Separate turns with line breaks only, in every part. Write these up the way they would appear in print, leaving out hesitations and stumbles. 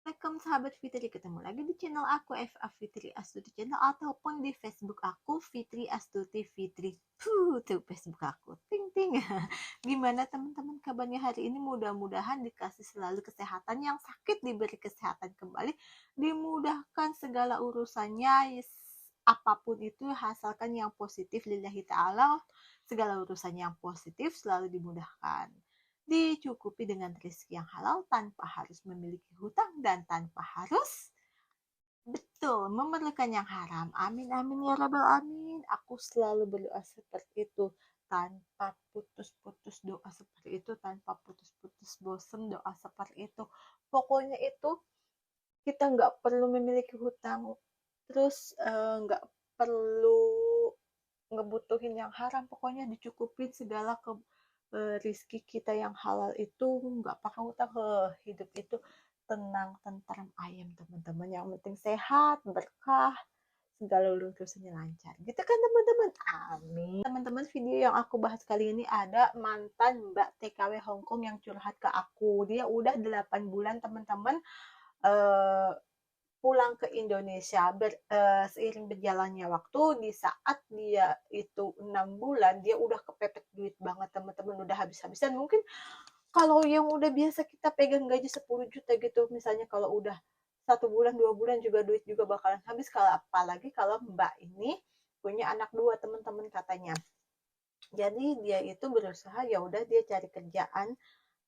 Assalamualaikum sahabat Fitri, ketemu lagi di channel aku FA Fitri Astuti Channel ataupun di Facebook aku Fitri Astuti Fitri. Tuh Facebook aku. Ting ting. Gimana teman-teman kabarnya hari ini? Mudah-mudahan dikasih selalu kesehatan, yang sakit diberi kesehatan kembali, dimudahkan segala urusannya, apapun itu asalkan yang positif lillahi ta'ala, segala urusan yang positif selalu dimudahkan, dicukupi dengan rezeki yang halal tanpa harus memiliki hutang dan tanpa harus memerlukan yang haram. Amin amin ya rabbal amin. Aku selalu berdoa seperti itu, tanpa putus-putus doa seperti itu, tanpa putus-putus bosen doa seperti itu. Pokoknya itu kita nggak perlu memiliki hutang, terus nggak perlu ngebutuhin yang haram, pokoknya dicukupin segala rizki kita yang halal itu, nggak pakai utang. Hidup itu tenang, tentram, ayam teman-teman, yang penting sehat, berkah, segala urusannya lancar gitu kan teman-teman. Amin. Teman-teman, video yang aku bahas kali ini ada mantan Mbak TKW Hongkong yang curhat ke aku. Dia udah 8 bulan teman-teman pulang ke Indonesia. Seiring berjalannya waktu, di saat dia itu 6 bulan, dia udah kepepet duit banget teman-teman, udah habis-habisan. Mungkin kalau yang udah biasa kita pegang gaji 10 juta gitu, misalnya kalau udah 1 bulan 2 bulan juga duit juga bakalan habis. Kalau apalagi kalau Mbak ini punya anak 2 teman-teman katanya. Jadi dia itu berusaha, ya udah dia cari kerjaan,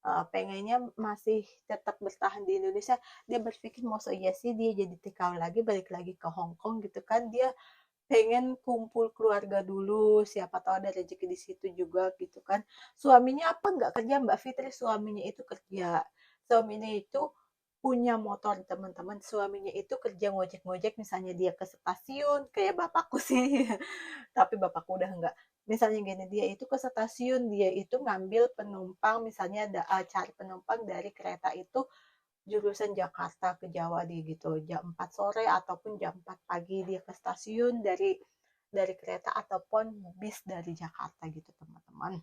pengennya masih tetap bertahan di Indonesia. Dia berpikir mau iya sih dia jadi TKW lagi, balik lagi ke Hong Kong gitu kan. Dia pengen kumpul keluarga dulu, siapa tahu ada rezeki di situ juga gitu kan. Suaminya apa nggak kerja Mbak Fitri? Suaminya itu kerja. Suaminya itu punya motor teman-teman. Suaminya itu kerja ngojek-ngojek, misalnya dia ke stasiun kayak bapakku sih. Tapi bapakku udah enggak. Misalnya gini, dia itu ke stasiun, dia itu ngambil penumpang, misalnya cari penumpang dari kereta itu jurusan Jakarta ke Jawa dia gitu, jam 4 sore ataupun jam 4 pagi dia ke stasiun dari kereta ataupun bis dari Jakarta gitu teman-teman.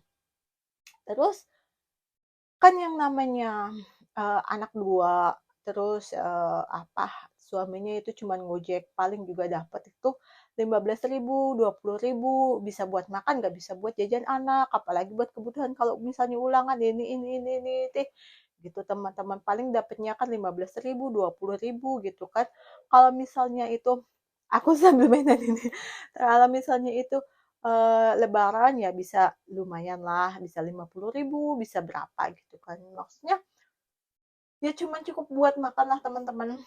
Terus kan yang namanya anak 2, terus suaminya itu cuma ngojek, paling juga dapat itu 15.000, 20.000, bisa buat makan, nggak bisa buat jajan anak, apalagi buat kebutuhan kalau misalnya ulangan ini teh gitu teman-teman. Paling dapatnya kan 15.000, 20.000 gitu kan. Kalau misalnya itu aku sambil mainan ini, kalau misalnya itu lebaran ya bisa lumayan lah, bisa 50.000, bisa berapa gitu kan. Maksudnya ya cuma cukup buat makan lah teman-teman.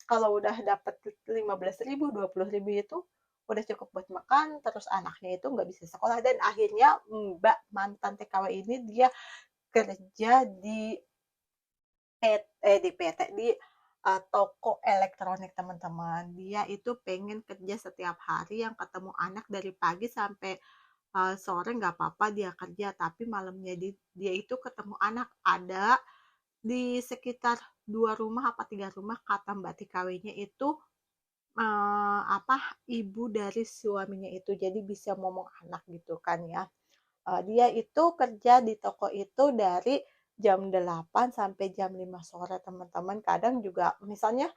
Kalau udah dapat 15.000, 20.000 itu udah cukup buat makan, terus anaknya itu nggak bisa sekolah, dan akhirnya Mbak mantan TKW ini dia kerja di PT, di toko elektronik teman-teman. Dia itu pengen kerja setiap hari, yang ketemu anak dari pagi sampai sore nggak apa-apa dia kerja, tapi malamnya dia itu ketemu anak ada di sekitar 2 rumah apa 3 rumah, kata Mbak TKW-nya itu ibu dari suaminya itu, jadi bisa ngomong anak gitu kan ya. Dia itu kerja di toko itu dari jam 8 sampai jam 5 sore teman-teman. Kadang juga misalnya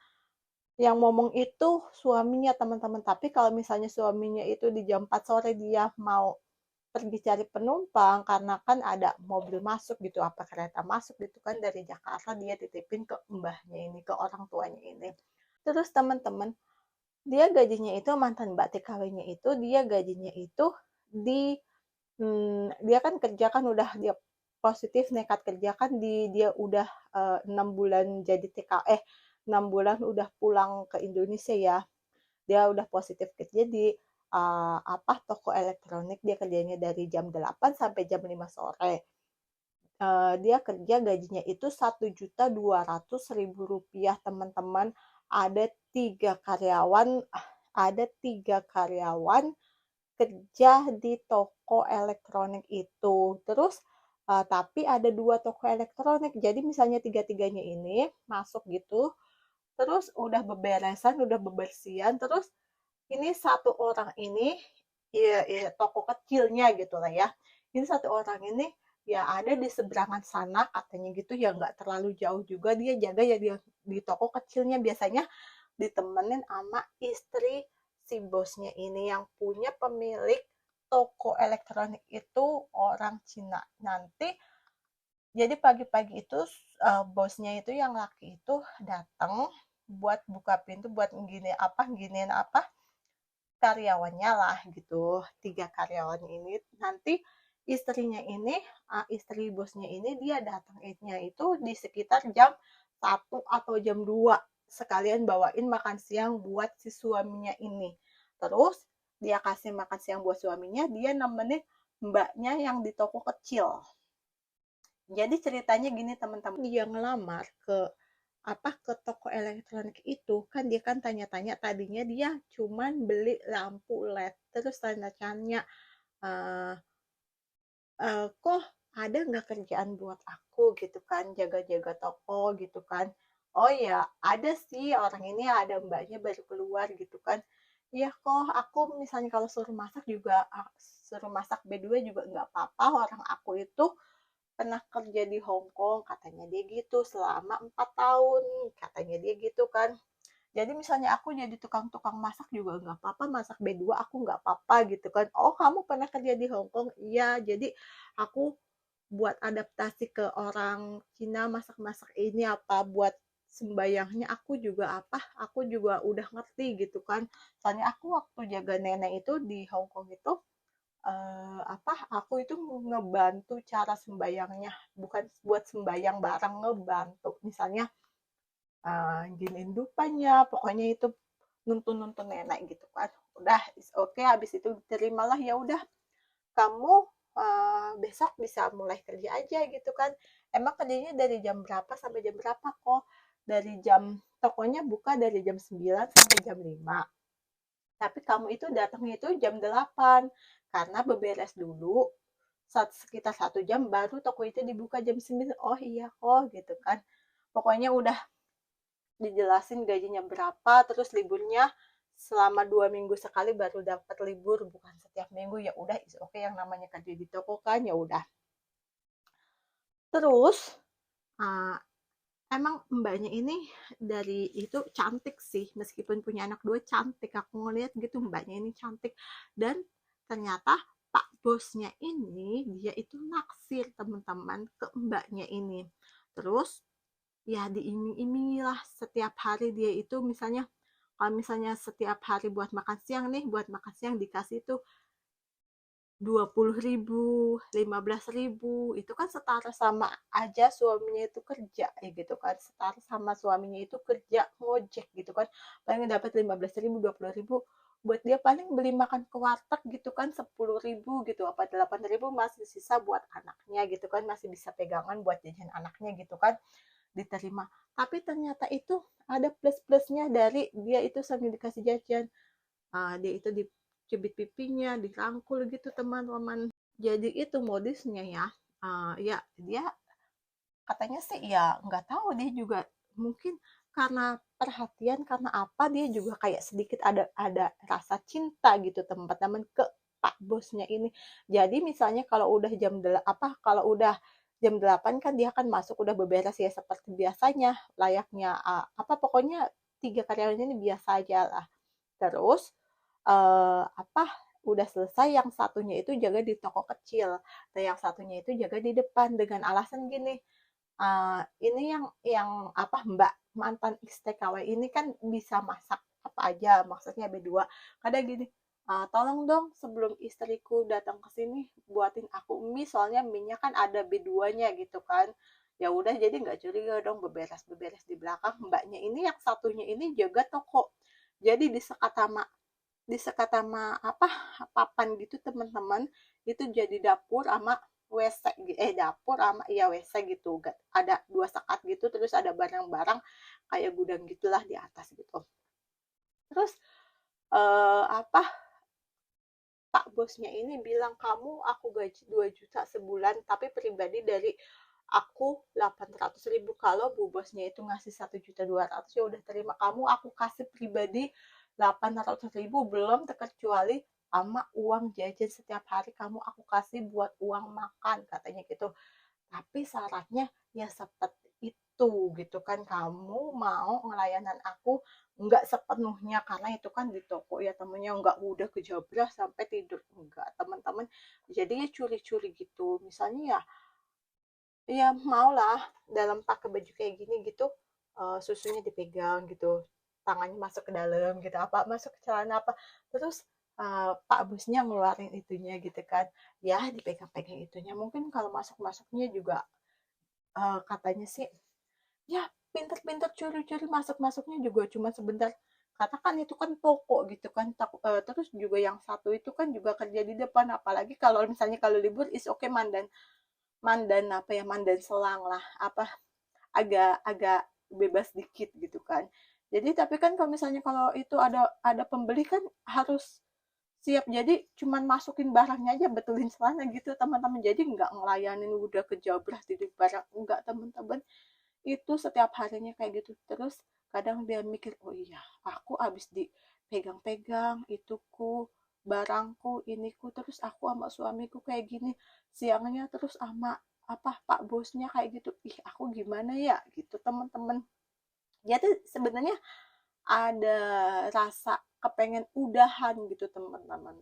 yang ngomong itu suaminya teman-teman, tapi kalau misalnya suaminya itu di jam 4 sore dia mau pergi cari penumpang, karena kan ada mobil masuk gitu, apa kereta masuk gitu kan dari Jakarta, dia titipin ke mbahnya ini, ke orang tuanya ini. Terus teman-teman, dia gajinya itu, mantan Mbak TKW-nya itu, dia gajinya itu di dia kan kerja kan udah, dia positif nekat kerja kan, dia udah 6 bulan jadi 6 bulan udah pulang ke Indonesia ya. Dia udah positif kerja di toko elektronik, dia kerjanya dari jam 8 sampai jam 5 sore. Dia kerja gajinya itu 1.200.000 rupiah teman-teman. Ada 3 karyawan, ada 3 karyawan kerja di toko elektronik itu. Terus tapi ada 2 toko elektronik, jadi misalnya tiga-tiganya ini masuk gitu, terus udah beberesan, udah bebersihan, terus ini satu orang ini, ya toko kecilnya gitu lah ya, ini satu orang ini ya ada di seberangan sana katanya gitu ya, nggak terlalu jauh juga dia jaga ya, dia di toko kecilnya biasanya ditemenin sama istri si bosnya ini yang punya pemilik toko elektronik itu orang Cina. Nanti jadi pagi-pagi itu bosnya itu yang laki itu datang buat buka pintu buat giniin apa karyawannya lah gitu. 3 karyawan ini nanti istrinya ini istri bosnya ini dia datangnya itu di sekitar jam 1 atau jam 2 sekalian bawain makan siang buat si suaminya ini. Terus dia kasih makan siang buat suaminya, dia nemenin mbaknya yang di toko kecil. Jadi ceritanya gini teman-teman, dia ngelamar ke toko elektronik itu kan dia kan tanya-tanya, tadinya dia cuman beli lampu LED, terus tanya-tanya uh, kok ada nggak kerjaan buat aku gitu kan, jaga-jaga toko gitu kan. Oh ya ada sih, orang ini ada mbaknya baru keluar gitu kan. Iya kok aku misalnya kalau suruh masak B2 juga nggak apa-apa, orang aku itu pernah kerja di Hong Kong katanya dia gitu selama 4 tahun katanya dia gitu kan. Jadi misalnya aku jadi tukang-tukang masak juga nggak apa-apa, masak B2 aku nggak apa-apa gitu kan. Oh kamu pernah kerja di Hong Kong? Iya, jadi aku buat adaptasi ke orang Cina masak-masak ini apa buat sembayangnya aku juga udah ngerti gitu kan. Soalnya aku waktu jaga nenek itu di Hong Kong itu aku itu ngebantu cara sembayangnya, bukan buat sembayang bareng, ngebantu misalnya giniin dupanya, pokoknya itu nuntun-nuntun nenek gitu kan. Udah oke, habis itu terimalah, ya udah kamu besok bisa mulai kerja aja gitu kan. Emang kerjanya dari jam berapa sampai jam berapa? Kok dari tokonya buka dari jam 9 sampai jam 5, tapi kamu itu datangnya itu jam 8 karena beberes dulu sekitar 1 jam baru toko itu dibuka jam 9. Oh iya kok gitu kan. Pokoknya udah dijelasin gajinya berapa, terus liburnya selama 2 minggu sekali baru dapat libur, bukan setiap minggu. Ya udah oke, yang namanya kerja di toko kan, ya udah. Terus uh, emang mbaknya ini dari itu cantik sih, meskipun punya anak 2 cantik, aku ngeliat gitu mbaknya ini cantik. Dan ternyata pak bosnya ini dia itu naksir teman-teman ke mbaknya ini. Terus ya diiming-imingi lah setiap hari, dia itu misalnya kalau misalnya setiap hari buat makan siang nih, buat makan siang dikasih tuh 20.000, 15.000, itu kan setara sama aja suaminya itu kerja ya gitu kan, setara sama suaminya itu kerja ngojek gitu kan, paling dapat 15.000, 20.000, buat dia paling beli makan ke warteg gitu kan 10.000 gitu, apa 8.000 masih sisa buat anaknya gitu kan, masih bisa pegangan buat jajan anaknya gitu kan, diterima. Tapi ternyata itu ada plus-plusnya dari dia itu sambil dikasih jajan. Dia itu dicubit pipinya, dirangkul gitu teman-teman. Jadi itu modusnya ya. Ya dia katanya sih ya nggak tahu, dia juga mungkin karena perhatian, karena apa dia juga kayak sedikit ada rasa cinta gitu teman-teman ke pak bosnya ini. Jadi misalnya kalau udah jam 8 kan dia akan masuk udah beberes ya seperti biasanya layaknya pokoknya 3 karyawan ini biasa aja lah. Terus udah selesai, yang satunya itu jaga di toko kecil, dan yang satunya itu jaga di depan dengan alasan gini, ini yang mbak mantan XTKW ini kan bisa masak apa aja, maksudnya B2, kadang gini, tolong dong sebelum istriku datang ke sini buatin aku mie, soalnya mie-nya kan ada B2-nya gitu kan. Ya udah, jadi nggak curiga dong, beberes di belakang. Mbaknya ini yang satunya ini jaga toko, jadi disekat sama papan gitu teman-teman, itu jadi dapur sama WC, dapur sama ya WC gitu, ada 2 sekat gitu, terus ada barang-barang kayak gudang gitulah di atas gitu. Terus eh, apa pak bosnya ini bilang, kamu aku gaji 2 juta sebulan, tapi pribadi dari aku 800.000, kalau bu bosnya itu ngasih 1.200.000 ya udah terima, kamu aku kasih pribadi 800.000 belum terkecuali sama uang jajan setiap hari kamu aku kasih buat uang makan katanya gitu, tapi syaratnya ya seperti itu gitu kan, kamu mau ngelayanan aku nggak sepenuhnya karena itu kan di toko ya temennya, nggak udah kejablah sampai tidur, enggak teman-teman. Jadi ya curi-curi gitu, misalnya ya maulah dalam pakai baju kayak gini gitu, susunya dipegang gitu, tangannya masuk ke dalam gitu, apa masuk ke celana apa, terus pak bosnya ngeluarin itunya gitu kan, ya dipegang-pegang itunya, mungkin kalau masuk-masuknya juga katanya sih ya pinter-pinter curi-curi masuk-masuknya juga cuma sebentar, karena kan itu kan toko gitu kan, terus juga yang satu itu kan juga kerja di depan, apalagi kalau misalnya kalau libur is oke okay, mandan mandan apa ya, mandan selang lah, apa agak agak bebas dikit gitu kan. Jadi tapi kan kalau misalnya kalau itu ada pembeli kan harus siap, jadi cuman masukin barangnya aja, betulin celana gitu teman-teman, jadi nggak ngelayanin udah kejablah tidur barang, enggak teman-teman, itu setiap harinya kayak gitu terus. Kadang dia mikir, oh iya aku abis dipegang-pegang ituku, barangku iniku, terus aku sama suamiku kayak gini siangnya, terus sama apa pak bosnya kayak gitu, ih aku gimana ya gitu teman-teman. Jadi sebenarnya ada rasa kepengen udahan gitu teman-teman,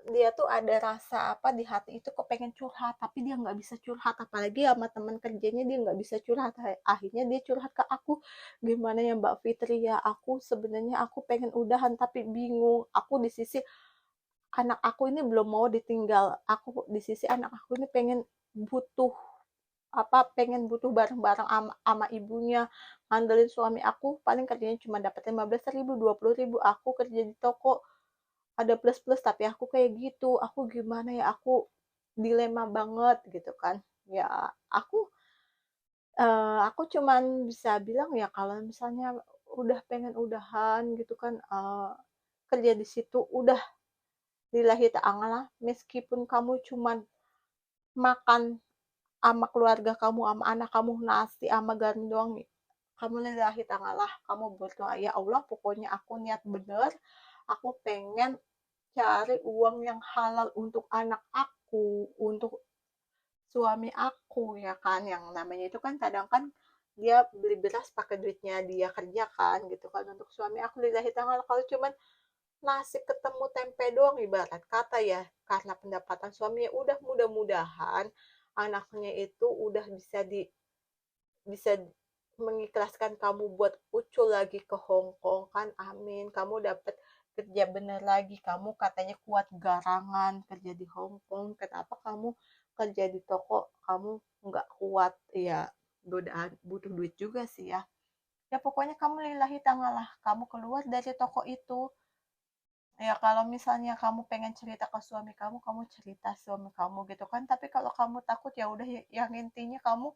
dia tuh ada rasa apa di hati itu kepengen curhat tapi dia nggak bisa curhat, apalagi sama teman kerjanya dia nggak bisa curhat, akhirnya dia curhat ke aku, gimana ya Mbak Fitri ya, aku sebenarnya aku pengen udahan tapi bingung, aku di sisi anak aku ini belum mau ditinggal, aku di sisi anak aku ini pengen butuh apa, pengen butuh bareng-bareng ama ibunya, ngandelin suami aku paling kerjanya cuma dapat 15.000 20.000, aku kerja di toko ada plus-plus tapi aku kayak gitu, aku gimana ya, aku dilema banget gitu kan. Ya aku aku cuman bisa bilang ya kalau misalnya udah pengen udahan gitu kan, kerja di situ udah lillahi ta'ala, meskipun kamu cuman makan sama keluarga kamu, sama anak kamu nasi sama garam doang, kamu lillahi ta'ala, kamu berdoa, ya Allah pokoknya aku niat bener, aku pengen cari uang yang halal untuk anak aku, untuk suami aku ya kan, yang namanya itu kan kadang kan dia beli beras pakai duitnya dia kerja kan gitu kan, untuk suami aku lillahi ta'ala, kalau cuman nasi ketemu tempe doang ibarat kata ya, karena pendapatan suaminya udah, mudah-mudahan anaknya itu udah bisa mengikhlaskan kamu buat ucul lagi ke Hong Kong kan, amin, kamu dapat kerja bener lagi, kamu katanya kuat garangan kerja di Hong Kong, kenapa kamu kerja di toko kamu nggak kuat ya, godaan butuh duit juga sih ya. Ya pokoknya kamu lillahi ta'ala, kamu keluar dari toko itu, ya kalau misalnya kamu pengen cerita ke suami kamu, kamu cerita suami kamu gitu kan, tapi kalau kamu takut ya udah, yang intinya kamu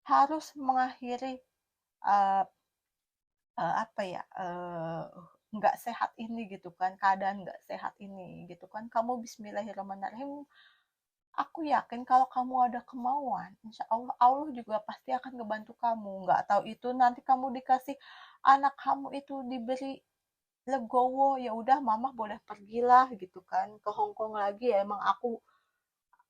harus mengakhiri uh, apa ya, nggak sehat ini gitu kan, keadaan nggak sehat ini gitu kan, kamu Bismillahirrahmanirrahim, aku yakin kalau kamu ada kemauan insya Allah Allah juga pasti akan ngebantu kamu, nggak tahu itu nanti kamu dikasih anak kamu itu diberi legowo, ya udah mama boleh pergilah gitu kan ke Hong Kong lagi, ya emang aku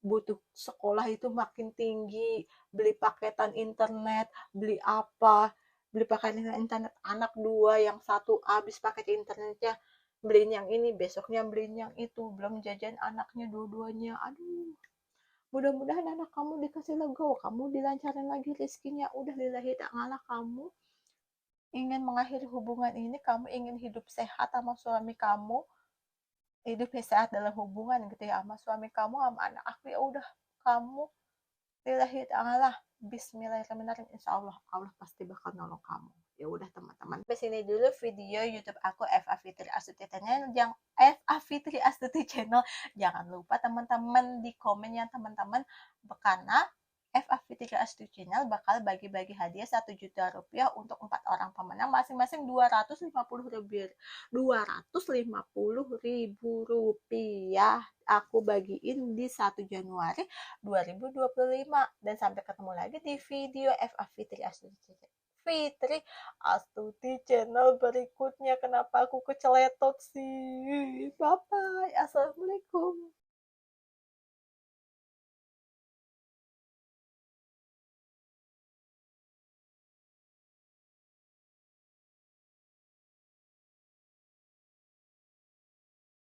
butuh sekolah itu makin tinggi, beli paketan internet, beli apa, beli paketan internet anak dua, yang satu habis paket internetnya beliin yang ini, besoknya beliin yang itu, belum jajan anaknya dua-duanya, aduh, mudah-mudahan anak kamu dikasih legowo, kamu dilancarin lagi rezekinya, udah lillahi ta'ala, kamu ingin mengakhiri hubungan ini, kamu ingin hidup sehat sama suami kamu, hidup sehat dalam hubungan gitu ya sama suami kamu sama anak aku, ya udah kamu lillahi ta'ala, bismillahirrahmanirrahim, insya Allah Allah pasti bakal nolong kamu. Ya udah teman-teman, sampai sini dulu video YouTube aku FA Fitri Astuti Channel, yang FA Fitri Astuti Channel, jangan lupa teman-teman di komen ya teman-teman, karena FA Fitri Astuti Channel bakal bagi-bagi hadiah 1 juta rupiah untuk 4 orang pemenang, masing-masing 250 rupiah aku bagiin di 1 Januari 2025. Dan sampai ketemu lagi di video FA Fitri Astuti Channel berikutnya. Kenapa aku keceletot sih? Bye bye, assalamualaikum.